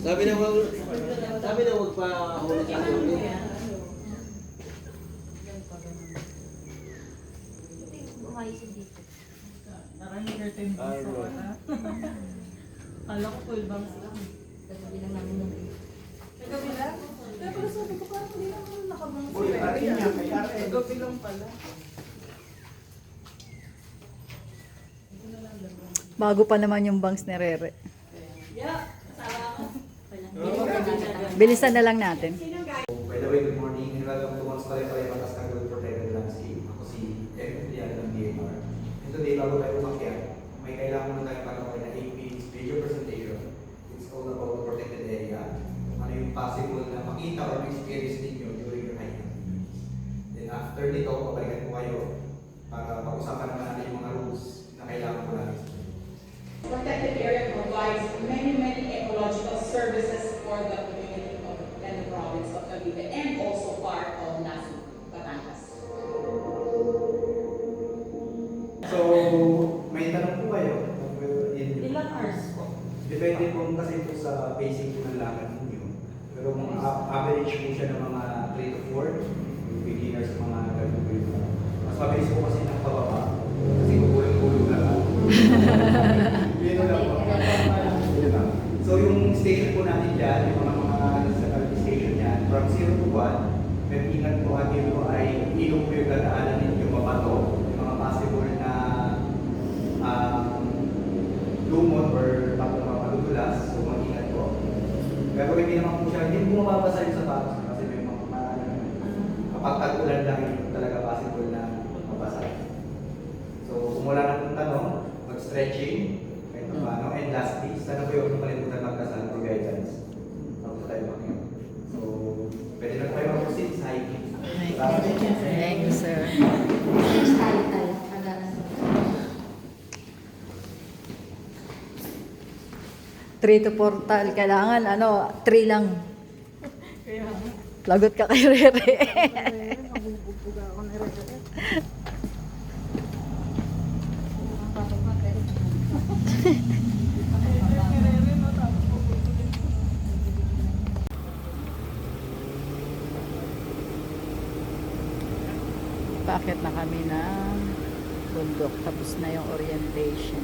Sabi na wag pa hulog sa ulo. Parang curtain bangs ako na. Kala ko full bangs lang. Kagabi lang namin yung Kagabi lang? Kaya pala sabi ko parang hindi naman nakabangs sila. Kagabi lang pala. Bago pa naman yung bangs ni Rere. Bilisan na lang natin. By the way, good morning and welcome to Once Pare-Pare Batas Tanggol Protected Landscape. Ako si F. Dian ng DNR. And today, bago tayo umakyat, may kailangan muna tayo panawin na 8 minutes video presentation. It's all about the protected area. Ano yung possible na makita or experience ninyo during your hiking. Then after nito, pabalikan ko kayo para pag-usapan naman natin yung mga rules na kailangan ko natin. Protected area provides many ecological services for the community of the province of Cavite and also part of Nasu, Batangas. So, may tanong po kayo. Ilang hours po? Depende po kasi po sa pacing po ng lakad ninyo. Pero kung average po siya ng mga 3 to 4, yung beginners mga gagawin po. Mas mabilis po kasi ng pababa. Kasi kukulong-kulong na lang. Yun lang po. Yun lang. So yung station po natin dyan, yung mga sa station yan, from 0 to 1, may ingat po at yun po ay ilong po yung dadaanan ninyo mabato, yung mga possible na lumot or tapos mga madudulas, so mag-ingat po. Pero hindi naman po siya, hindi po mababasa yung sapatos kasi may mga kapag tag-ulan lang yung talaga possible na mabasa. So kung wala na pong tanong, mag-stretching, kahit pa paano, and lastly, sana po yung palimutan magkasal for guidance. Tapos tayo makinig. So, pwede na tayo mag-proceed sa hiking. Thank you, sir. tayo. Kagabi. 3 to 4 tal. Kailangan, 3 lang. Lagot ka kay Rere. Paakit na kami ng bundok. Tapos na yung orientation.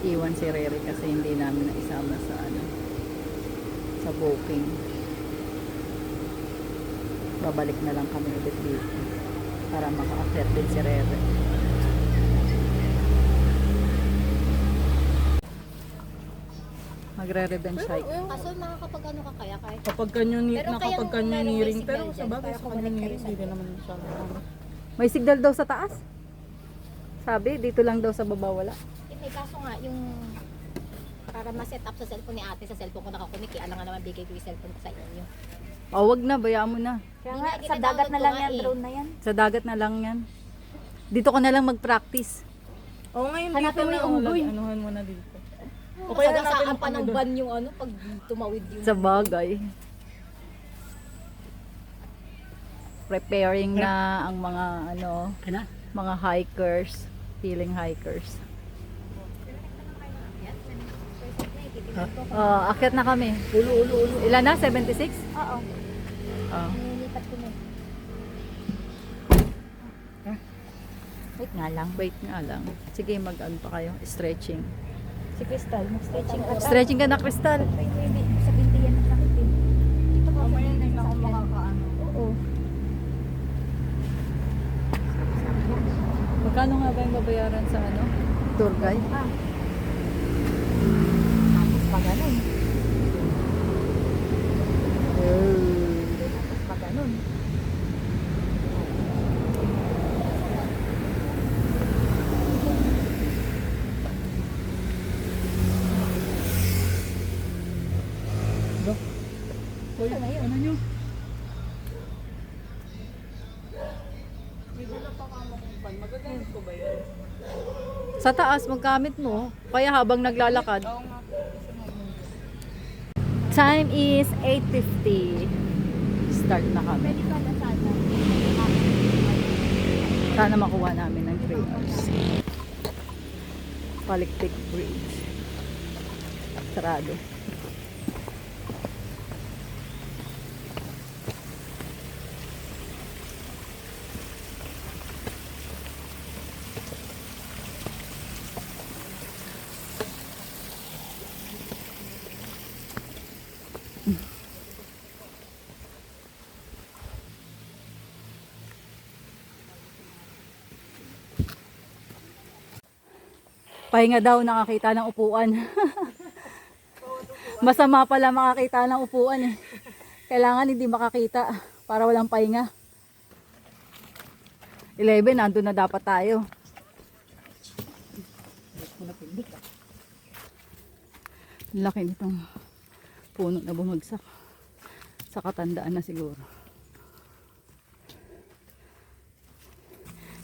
Iwan si Rere kasi hindi namin naisama sa booking. Babalik na lang kami ulit dito para maka-akit din si Rere. Magre-revenge hike. Kaso makakapag ano ka kaya kahit Kapag nakapag-canyoneering, pero meron sa bagay kaya sa kung canyoneering, balik hindi naman siya. May signal daw sa taas. Sabi, dito lang daw sa baba wala. may kaso nga yung para ma-set up sa cellphone ni ate, sa cellphone ko nakakunik, kaya nga naman bigay ko yung cellphone ko sa inyo. O, wag na, bayaan mo na. Kaya nga, sa dagat na lang yan, drone na yan. Sa dagat na lang yan. Dito ka na lang mag-practice. Oo, ngayon Hanapin dito mo na, yung unggoy. anuhan mo na dito. O Kaya kaya hanapin saan mo pa ng doon. ban yung ano, pag tumawid yung... Sa bagay. Preparing na ang mga mga hikers, feeling hikers. Akyat na kami. Ulo. Ilan na? 76? Oo. Nilipat ko na. Wait nga lang. Wait nga lang. Sige, mag-ano pa kayo. Stretching. Si Crystal, mag-stretching ka. Stretching ka na, Crystal. Sa bintiyan ng sakit eh. Ito pa Mamaya hindi na ako makakaano. Oo. Magkano nga ba yung babayaran sa tour guide? Tapos pa ganun. Tapos pa ganun. Hoy, ano nyo? Magagamit ko ba yan? Sa taas, magkamit mo. Kaya habang naglalakad. Oo nga. Time is 8:50. Start na kami. Pwede ka na sana. Sana makuha namin ng 3 hours. Palikpik Bridge. Sarado. Pahinga daw, nakakita ng upuan. Masama pala makakita ng upuan eh. Kailangan hindi makakita para walang pahinga. 11, nandun na dapat tayo. Laki nitong puno na bumagsak. Sa katandaan na siguro.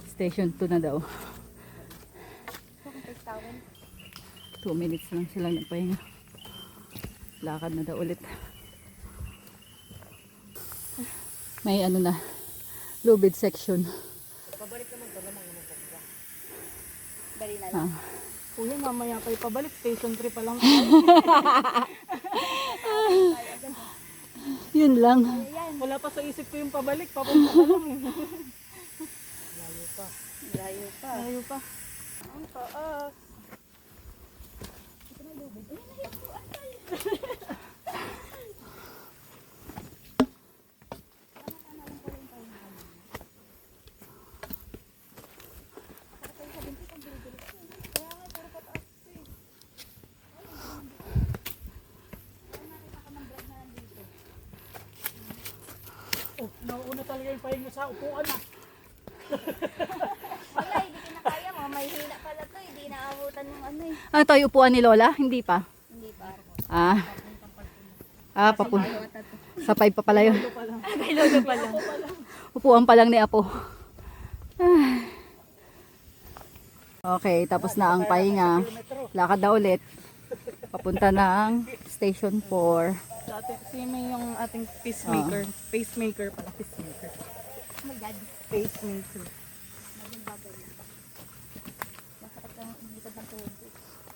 Station 2 na daw. 2 minutes lang sila nagpahinga. Lakad na daw ulit. May ano na, lubid section. Pabalik naman to, lamang naman po. Dali na lang. Kuya, mamaya kayo pabalik. Station 3 pa lang tayo. Yun lang. Wala pa sa isip ko yung pabalik. Papunta ka lang eh. Layo pa. Ayaw pa. Ang taas. Oh, nauuna talaga yung pahinga sa upuan ah. Wala, hindi kinakaya mo. May hina pala to. Hindi naabutan yung ano eh. Ano to, yung upuan ni Lola? Hindi pa. Hindi pa. Papun. Sa 5 pa pala yun. Kay Lolo pa lang. Upuan pa lang ni Apo. Okay, tapos na ang pahinga. Lakad na ulit. Papunta ng Station 4. Dati kasi may yung ating pacemaker. Pacemaker pala. Pacemaker. Oh my God. Pacemaker. Naging bagay. Masakit ang likod ng tubig.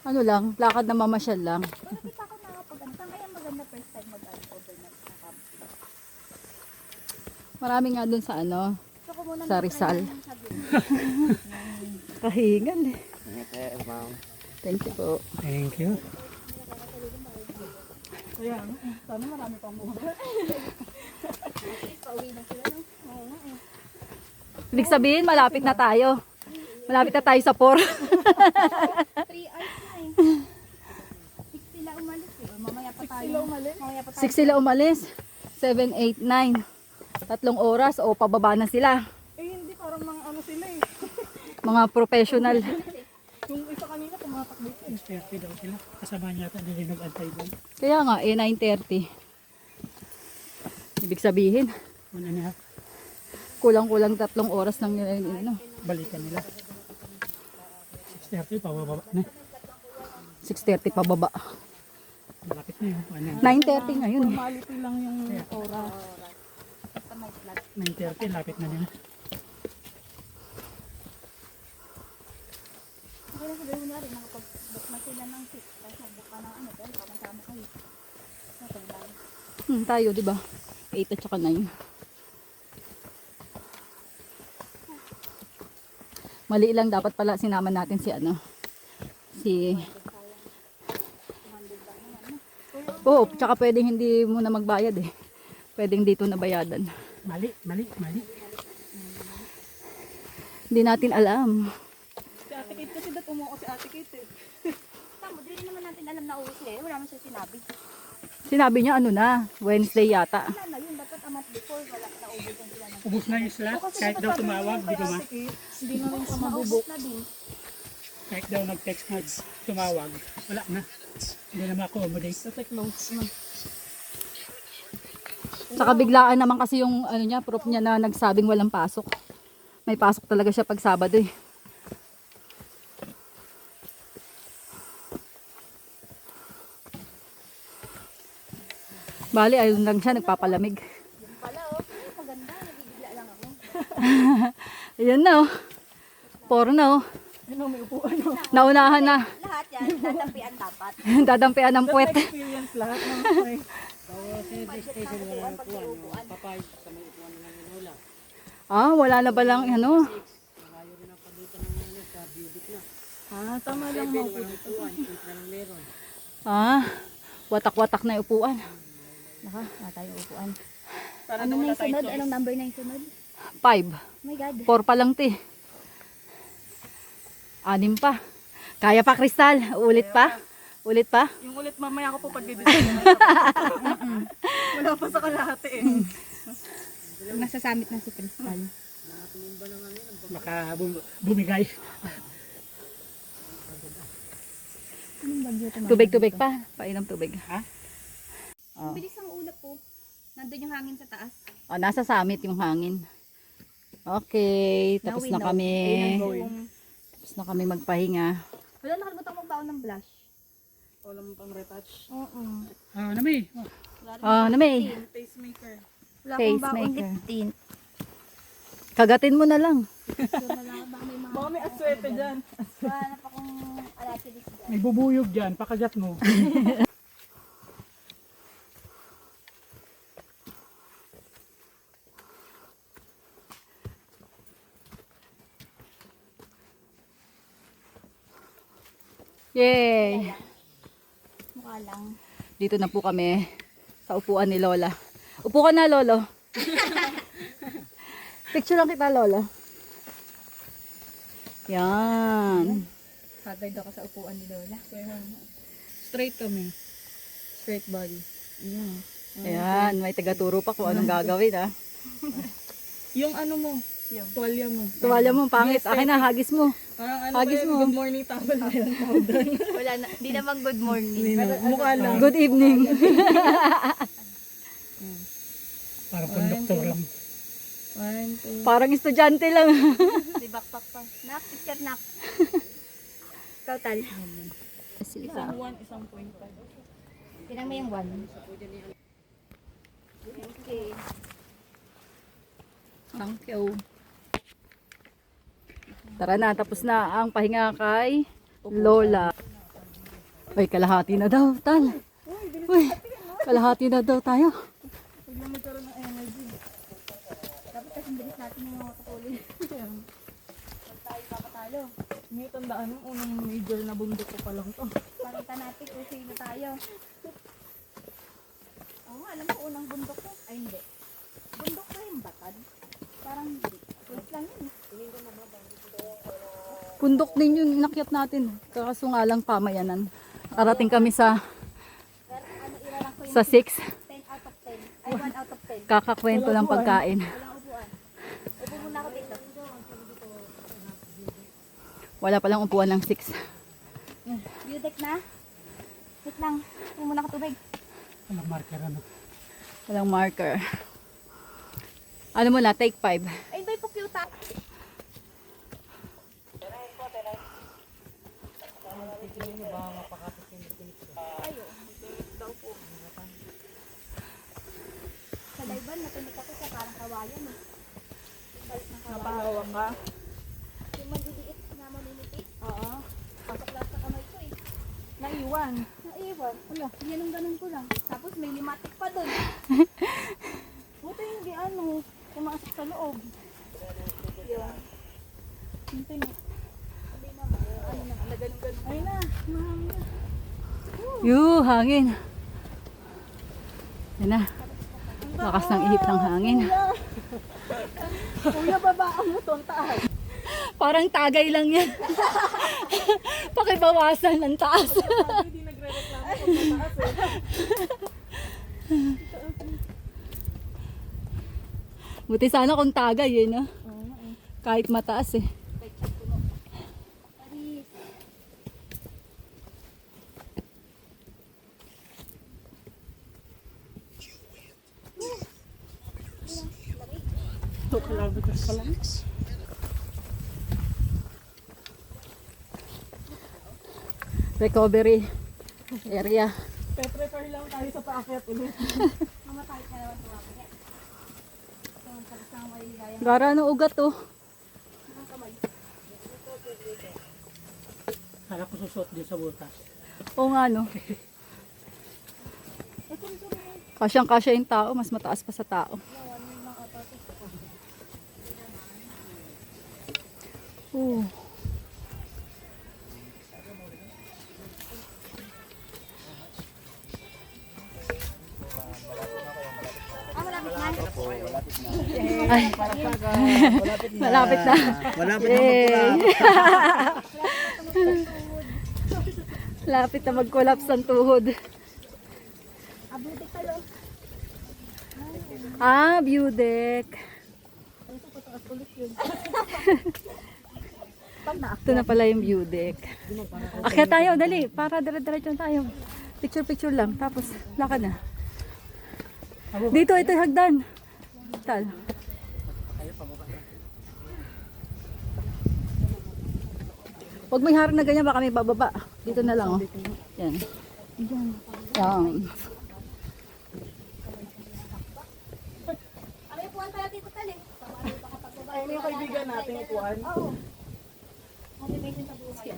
Ano lang, lakad na mamasyal lang. Wala kita ako nakapag ano. Saan kaya maganda first time mag-overnight na camping? Marami nga dun sa ano, Gusto ko muna Sa mag-try Rizal. ng sabi. kahingan eh. Okay, ma'am. Thank you po. Thank you. Kaya, sana marami pang buhay. Pauwi na sila no? Oo nga eh. Ibig sabihin, malapit na tayo. Malapit na tayo sa 4. 3 hours na eh. 6 sila umalis eh. Or mamaya pa tayo. 6 sila umalis? Mamaya pa tayo. 6 sila umalis. 7, 8, 9. 3 oras o pababa na sila. Eh hindi, parang mga ano sila eh. Mga professional. Yung isa kanina tumatakbo ito. Insperte daw sila. Kasama niya yata nila nag-antay doon. Kaya nga, 9:30. Ibig sabihin, 1.5. kulang-kulang 3 oras lang nila yun. Ano, Balikan nila. 6.30 pababa na. 6:30 pababa. Malapit na yun. 9:30 ngayon. Formality lang yung oras. 9.30, lapit na nila. Kaya sabihin mo na rin, nakapag-book na sila ng 6. Tapos nag-book ka ng ano, pero sama-sama kayo. Okay lang. Tayo, di ba? 8 at saka 9. Mali lang dapat pala sinama natin si ano. Oo, tsaka pwedeng hindi muna magbayad eh. Pwedeng dito na bayadan. Mali. Hindi natin alam. Si Ate Kate kasi dapat umuo si Ate Kate eh. Tama, di rin naman natin alam na uwi sila eh. Wala naman siya sinabi. Sinabi niya ano na, Wednesday yata. Wala na yun, dapat a month before, wala na ubusan sila ng Ubus na yung slot. Kahit daw tumawag, di ba ma? Hindi na rin siya mabubuk. naubos na din. Kahit daw nag-text na tumawag, wala na. Hindi na ma-accommodate. Sa close na. Saka biglaan naman kasi yung ano niya, proof niya na nagsabing walang pasok. May pasok talaga siya pag Sabado eh. Bali, ayun lang siya, nagpapalamig. Yun pala oh, maganda, nabibigla lang ako. Ayan na oh. 4 na oh. Ano, may upuan no? Naunahan na. Lahat yan, tatampian dapat. Dadampian ng puwet. Experience lahat ng Wala na ba lang ano? tama lang mo po. Watak-watak na yung upuan. Naka, wala tayong upuan. Para Ano daw na wala yung sunod? tayong Anong number na yung sunod? 5. Oh my God. 4 pa lang ti. 6 pa. Kaya pa, Crystal? Ulit pa? Ulit pa? Yung ulit mamaya ko po pag-edit. Wala pa sa kalahati eh. Nasa summit na si Crystal. Baka bumigay. Tubig pa. Painom tubig. Ha? Oh. Bilis ang ulap po. Nandun yung hangin sa taas. Oh, nasa summit yung hangin. Okay, tapos na kami. Tapos na kami magpahinga. Wala, nakalimutan ko magbaon ng blush. Wala mo pang retouch. Oo. Ah, nami. Oh, namay. Pacemaker. Wala akong baon Pacemaker. lip tint. Kagatin mo na lang. Baka may aswete dyan. Wala pa akong alachilis dyan. May bubuyog dyan. Pakagat mo. Yay! Mukha lang. Dito na po kami sa upuan ni Lola. Upo ka na, Lolo. Picture lang kita, Lolo. Yan. Pagod ako sa upuan ni Lola. Straight kami. Straight body. Ayan, may tagaturo pa kung anong gagawin, ha. Yung ano mo, tuwalya mo. Tuwala mo, pangit. Akin na, hagis mo. Parang ano Hagis ba yun? mo. Good morning towel na yan. Powder. Wala na, di naman good morning. Mukha lang. Good evening. Parang konduktor lang. 1, 2. Parang estudyante lang. Di backpack pa. Nak, picture nak. Ikaw tal. Isang 1, isang 0.5. Tinang mo yung 1. Okay. Thank you. Tara na, tapos na ang pahinga kay Lola. Uy, kalahati na daw, Tal. Uy, kalahati na daw tayo. Dapat kasi bilis natin yung mga katulin. Tayo papatalo. May tandaan yung unang major na bundok ko pa lang to. Pakita natin kung sino tayo. Oo nga, alam ko unang bundok ko. Ay hindi. Bundok ba yung batad? Parang hindi. Wait lang yun. Pundok din yung inakyat natin. Kaso nga lang pamayanan. Karating kami sa Pero ano, iralang ko yung sa 6. 10 out of 10. Ay, 1 out of 10. Kakakwento lang pagkain. Walang upuan. Upo muna ako dito. Wala palang upuan ng 6. View deck na. Wait lang. Upo muna ako tubig. Walang marker ano. Walang marker. Ano mo na, take 5. Ay, ba po cute ah. Sa Daiban, natunik ako sa parang kawayan eh. Balik ng kawayan. Napahawa ka. Yung maliliit na maninipis. Oo. Pasok lang sa kamay ko eh. Naiwan. Naiwan. Wala, yan ang ganun ko lang. Tapos may limatic pa dun. Buti hindi ano, pumasok sa loob. Yun. Hindi na. Ano na, ganun-ganun. Ayun na. Yoo, hangin. Yan na. Lakas ng ihip ng hangin. Kuya, babaan mo to, ang taas. Parang tagay lang yan. Pakibawasan ng taas. Hindi nagre-reklamo kung mataas eh. Buti sana kung tagay eh, no? Kahit mataas eh. Paris. Ito kilometers pa lang. Recovery area. Prepare lang tayo sa paakyat ulit. Mamatay ka naman tumapit. So, tapos na may gaya. Gara ng ugat oh. Kala ko susot din sa butas. Oo nga no. Kasyang-kasya yung tao, mas mataas pa sa tao. Oh. Ah, malapit na. Ay, malapit na. Malapit Yay. na magpula. Lapit na mag-collapse ang tuhod. Ah, view deck. Ito na pala yung view deck. Akyat tayo, dali. Para dire-diretso tayo. Picture-picture lang. Tapos, lakad na. Dito, ito yung hagdan. Tal. Huwag may harang na ganyan, baka may bababa. Dito na lang, oh. Yan. Yan. Kami puwan pala dito tali. Ay, may kaibigan natin ikuan. Oo. Motivation sa buhay.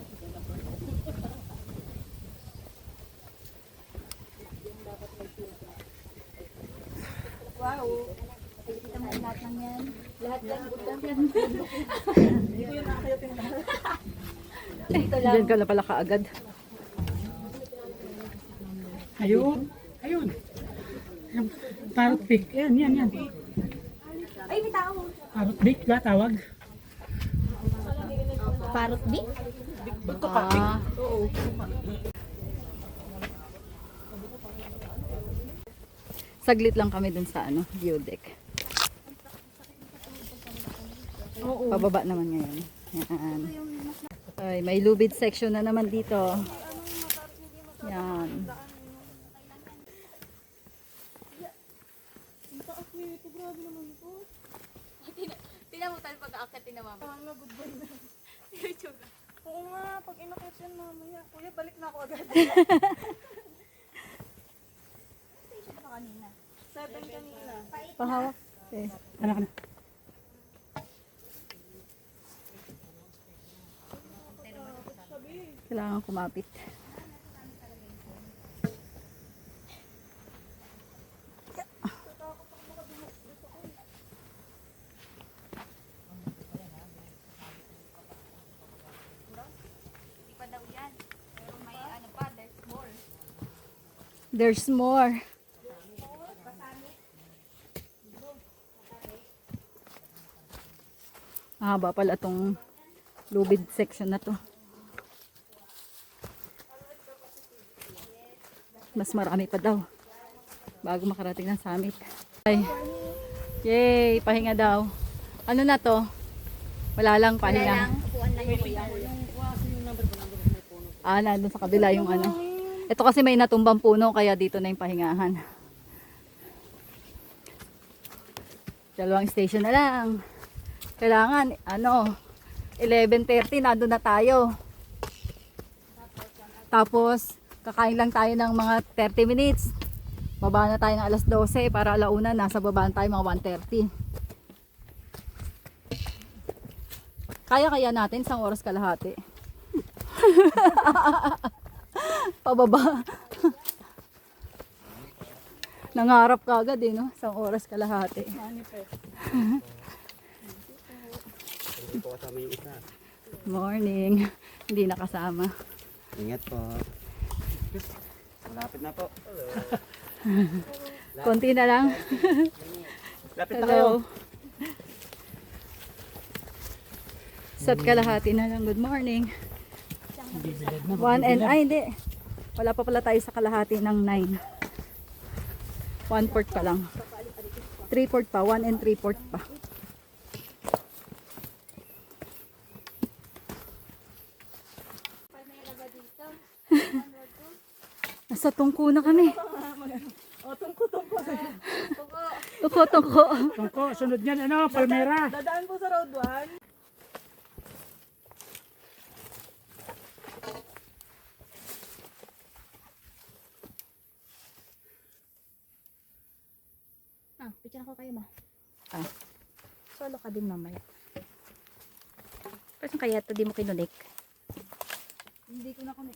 Wow. Kita mo lahat ng yan. Lahat yan. Hindi ko yun nakakayot yung lahat. Diyan ka na pala kaagad. Ayun. Ayun. Yung parrot pig. Yan, yan, yan. Ay, may tao. Parrot pig ba tawag? Parrot bee? Ah. Saglit lang kami dun sa ano, view deck. Pababa naman ngayon. Yan. Ay, may lubid section na naman dito. Yan. Tinamutan pag-aakyat din naman. Oo nga, pag inakit yan mamaya. Kuya, balik na ako agad. Kanina. 7 kanina. Pahawak. Okay. Anak na. Kailangan kumapit. Hindi pa daw yan. Pero may ano pa, there's more. There's more. Mahaba pala tong lubid section na to. Mas marami pa daw bago makarating ng summit. Ay. Yay, pahinga daw. Ano na to? Wala lang pahinga. Upuan lang yung kuya. Ah, nandun sa kabila yung ano. Ito kasi may natumbang puno kaya dito na yung pahingahan. Dalawang station na lang. Kailangan, ano, 11:30 nandun na tayo. Tapos, kakain lang tayo ng mga 30 minutes. Baba na tayo ng alas 12 para alauna nasa baba na tayo mga 1:30. Kaya natin isang oras kalahati. Pababa. Nangarap ka agad eh, no? Isang oras kalahati. Morning. Hindi nakasama. Ingat po. Malapit na po. Konti na lang. Lapit na kayo. Hello. Sat kalahati na lang. Good morning. 1 and, ay hindi. Wala pa pala tayo sa kalahati ng 9. 1/4 pa lang. 3/4 pa. 1 and 3/4 pa. Nasa tungko na kami. O, tungko-tungko. Tuko. Tungko, sunod niyan, ano, palmera. Dadaan po sa road 1. Picture ko kayo ma. Ah. Solo ka din mamaya. Pero kaya ito di mo kinunik? Hindi ko na kami.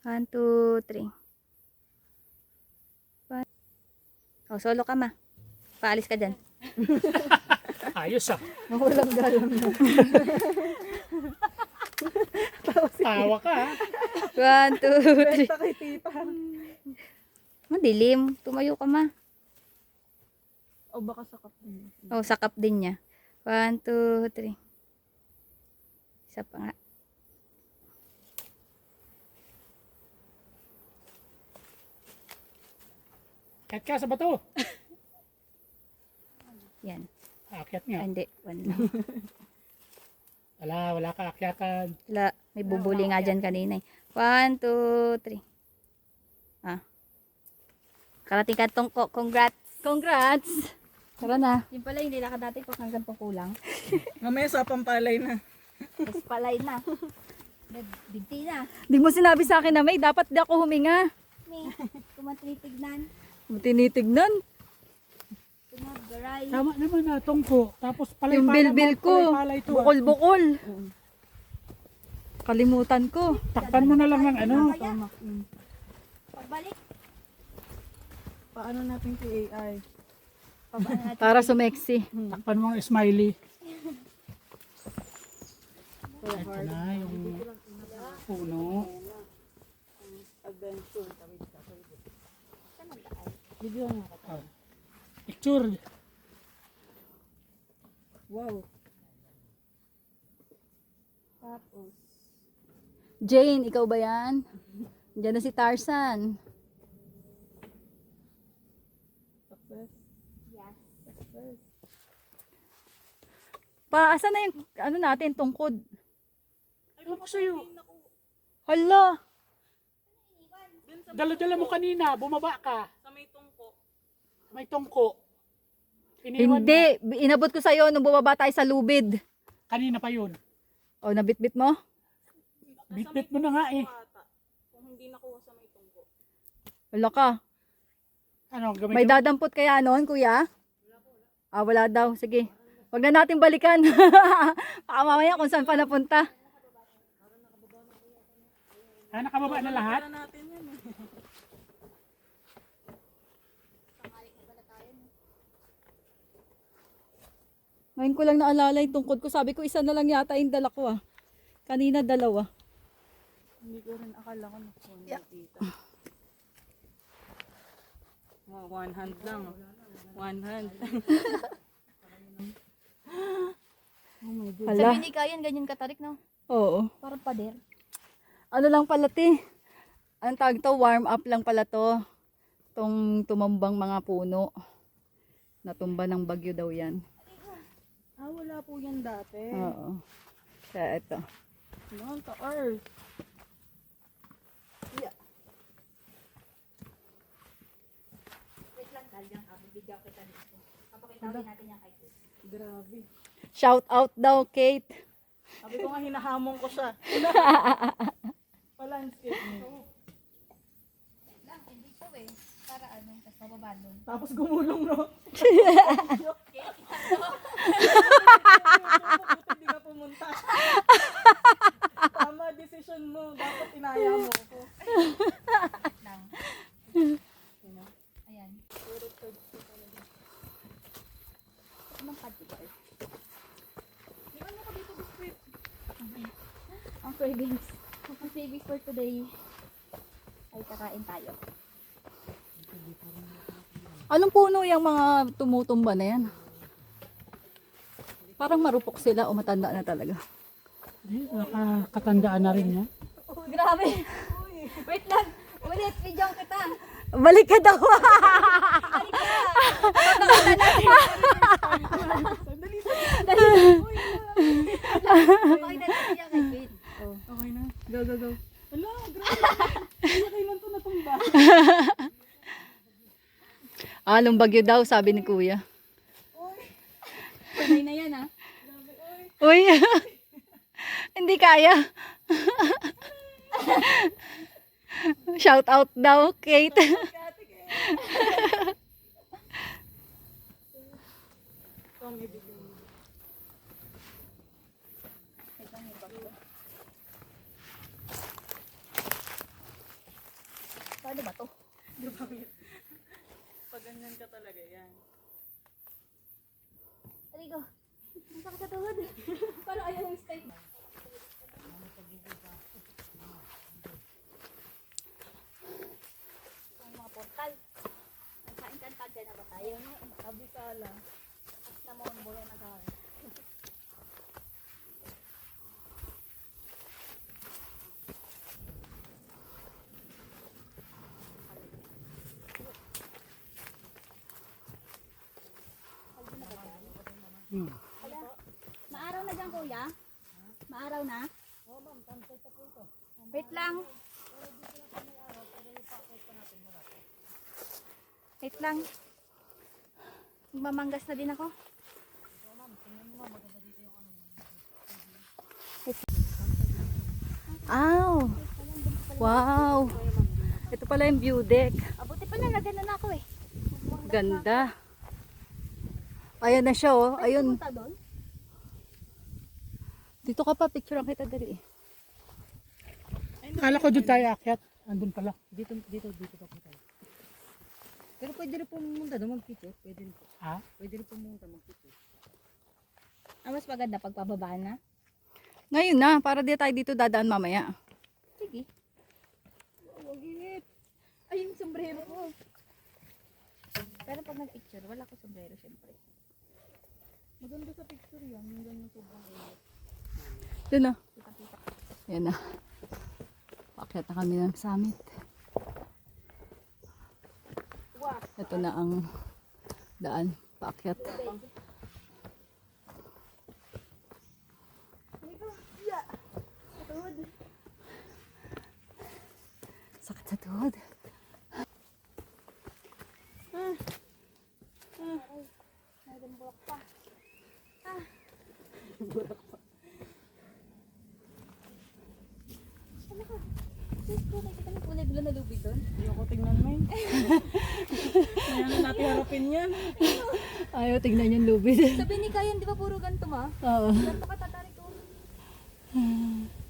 1, 2, 3. Oh, solo ka ma. Paalis ka dyan. Ayos ah. Walang galang na. Tawa ka ah. 1, 2, 3. Benta kay tita. Madilim. Tumayo ka ma. O, baka sakap din. Oh, sakap din niya. 1, 2, 3. Isa pa nga. Kahit ka sa bato. Yan. Aakyat Ah, nga. hindi. One lang. Wala ka aakyatan. Wala. May bubuli nga dyan kanina eh. 1, 2, 3. Ah. Karating ka tungko. Congrats. Congrats! Tara na. Yung pala yung nilakad natin kung hanggang tong kulang. Mamaya sa pampalay na. Tapos palay na. Bigti na. Di mo sinabi sa akin na may dapat di ako huminga. May tumatitignan. Tinitignan. Tumagaray. Tama naman na, tungko. Tapos palay Yung bilbil ko. Palay to. Bukol-bukol. Kalimutan ko. Takpan mo na lang ng ano. Pagbalik. Paano natin kay AI? Pabaan natin. Para sumeksi. Takpan mo ang smiley. Ito na yung puno. Oh. Picture. Wow. Tapos. Jane, ikaw ba yan? Diyan na si Tarzan. Success. Yes. Success. Asan na yung ano natin, tungkod? Ano ko sa'yo? Hala! Dala-dala mo kanina, bumaba ka. Sa may tungko. May tungko. Iniwan mo. Hindi, inabot ko sa'yo nung bumaba tayo sa lubid. Kanina pa yun. O, nabitbit mo? Bit-bit mo na nga eh. Kung hindi nakuha sa may tungko. Wala ka. Ano, May gamit dadampot kaya noon, kuya? Ah, wala daw. Sige. Wag na natin balikan. Baka mamaya kung saan pa napunta. Ah, nakababa na lahat? Para natin yan eh. Ngayon ko lang naalala yung tungkod ko. Sabi ko, isa na lang yata yung dala ko ah. Kanina dalawa. Hindi ko rin akala ko nakuha dito. Oh, one hand lang. One hand. Oh my God. Hala. Sabi ni Kayan, ganyan katarik, no? Oo. Parang pader. Ano lang pala ti? Anong tawag to? Warm up lang pala to. Tong tumambang mga puno. Natumba ng bagyo daw yan. Ah, wala po yan dati. Oo. Kaya ito. Noon to earth. Wait lang, talagang bibigyan kita dito. Papakitawin natin yan kay Chris. Grabe. Shout out daw, Kate. Sabi ko nga hinahamon ko siya. Pa-landscape niya. Wait lang, hindi ko eh. Para ano, tapos mababa nun. Tapos gumulong no. Hindi ka pumunta. Tama decision mo. Dapat inaya mo ako. Lang. Ayan. Anong pad ba? Ang cravings. Ang cravings for today ay kakain tayo. Anong puno yung mga tumutumba na yan? Parang marupok sila o matanda na talaga. nakakatandaan na rin niya. Grabe! Wait lang! Ulit, video kita! Balik ka daw. Pakita natin yan kay Kate. Okay na. Go, go, go. Ala, grabe. Hindi kailan to natumba. Anong bagyo daw, sabi ni kuya. Panay na yan, ha? Uy, hindi kaya. Shout out daw, Kate. Paano ba to? Pag ganyan ka talaga yan. Arigo. Ang sakit sa tuhod. Paano ayaw yung stay? Ang mga portal. Nagka-encantad na ba tayo? Abisala. At na mo ang buhay na gawin. Maaraw na dyan, kuya? Maaraw na? Oo, ma'am. Wait lang. Wait lang. Mamanggas na din ako. Aw! Wow! Ito pala yung view deck. Abuti pa na, nagana na ako eh. Ganda. Ayan na siya oh. Ayun. Punta doon? Dito ka pa, picture ang kita dali. Kala ko doon tayo akyat. Andun pala. Dito pa po tayo. Pero pwede rin po pumunta doon mag-picture. Pwede rin po. Ha? Pwede rin pumunta mag-picture. Mas maganda pagpababa na. Ngayon na, para di tayo dito dadaan mamaya. Sige. Ay, yung sombrero ko. Pero pag nag-picture, wala ko sombrero syempre. Maganda sa picture yan. Yung ganyan sobrang init. Doon na. Yan na. Paakyat na kami ng summit. Ito na ang daan. Paakyat. Sakit sa tuhod. Nakikita mo kulay blue na lubid doon? Ayoko tingnan mo yun. Kaya na natin harapin yan. Ayaw tignan yung lubid. Sabi ni Kayan, di ba puro ganito ma? Oo. Ganito ka tatarik ko.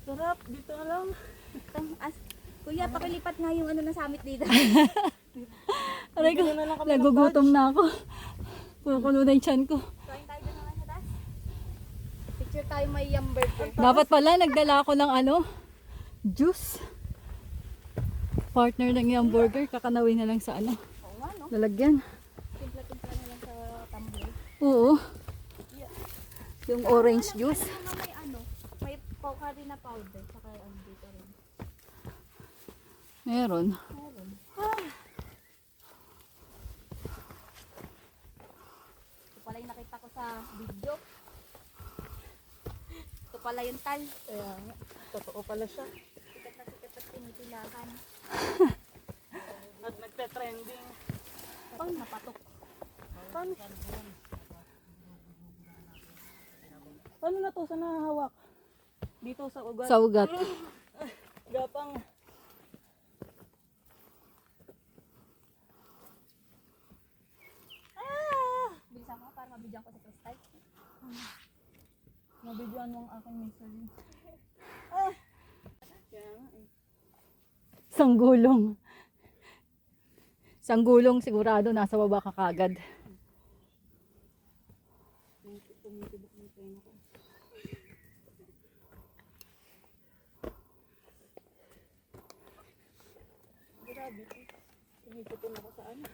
Sarap, dito na lang. Kuya, pakilipat nga yung ano na summit dito. Aray ko, nagugutom na ako. Kukulo na yung tiyan ko. Kain tayo doon naman sa taas. Picture tayo may yum burger. Dapat pala, nagdala ako ng ano, juice. Partner ng yung burger, kakanawin na lang sa ano, Oo nga no? lalagyan. Timpla-timpla na lang sa tumbler. Oo. Yung orange juice. Ano naman may ano, may pocari na powder. Saka ano dito rin. Meron. Meron. Ito pala yung nakita ko sa video. Ito pala yung tal. Kaya nga, totoo pala siya. Sikat na tinitilakan. At nagte-trending. Pang napatok. Paano na to? Saan nahahawak? Dito sa ugat. Sa ugat. Gapang. Bilisan mo para mabidyan ko sa kristal. Mabidyoan mo ang aking misery. Kaya nga eh. Sanggulong. Sanggulong sigurado nasa baba ka kagad. Grabe. Tumiputol ako sa ano.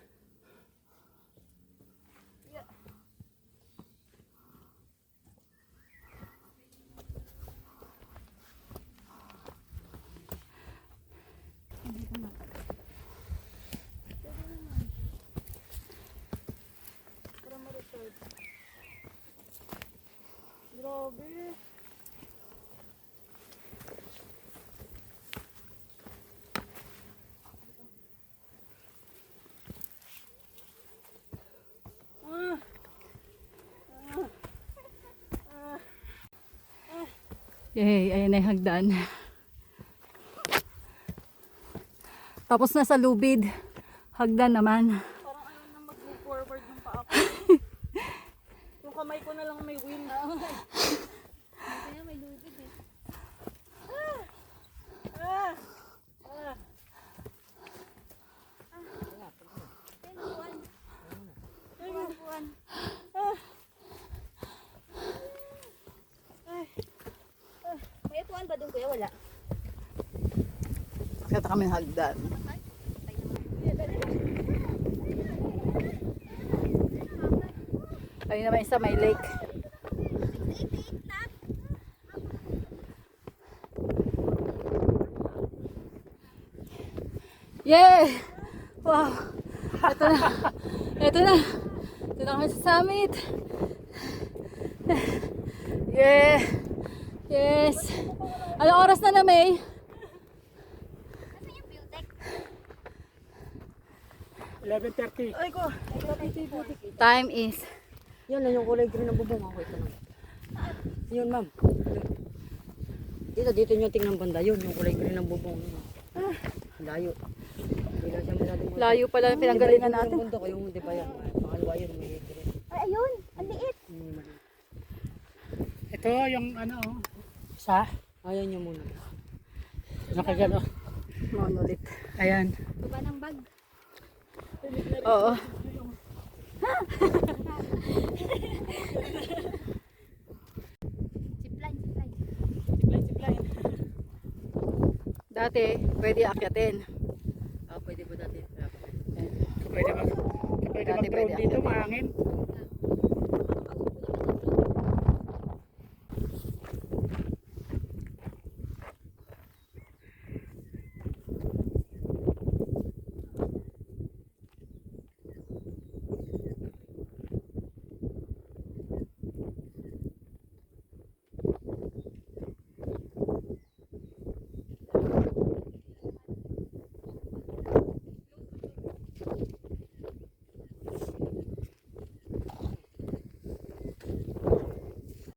Grabe. Yay, ayan na yung hagdan. Tapos na sa lubid. Hagdan naman. Parang ayaw na mag-move forward ng paa ko. Yung kamay ko na lang may wheel. Kaya may lubid eh. Buwan. May upuan ba doon kuya? Wala. Pakita kami ng hagdan. Ayun naman isa may lake. Yay! Wow! Ito na. Ito na. Ito na kami sa summit. Yeah. Yes. Anong oras na May? 11:30. Ay ko. Time is Yan na yung kulay green ng bubong. Ako ito lang. Yun ma'am. Dito yung tingnan banda. Yun yung kulay green ng bubong. Layo. Hindi lang siya masyadong layo pala ng pinanggalingan natin. Yung bundok, yung di ba yan? Pangalawa yun, may green. Ay, ayun. Ang liit. Ito yung ano, isa. Ayan yung muna. Nakagano. Monolith. Ayan. Baba ng bag. Oo. Dati, pwede akyatin. Ah, pwede ba dati? Pwede mag Dati drone pwede dito, akyatin. mahangin.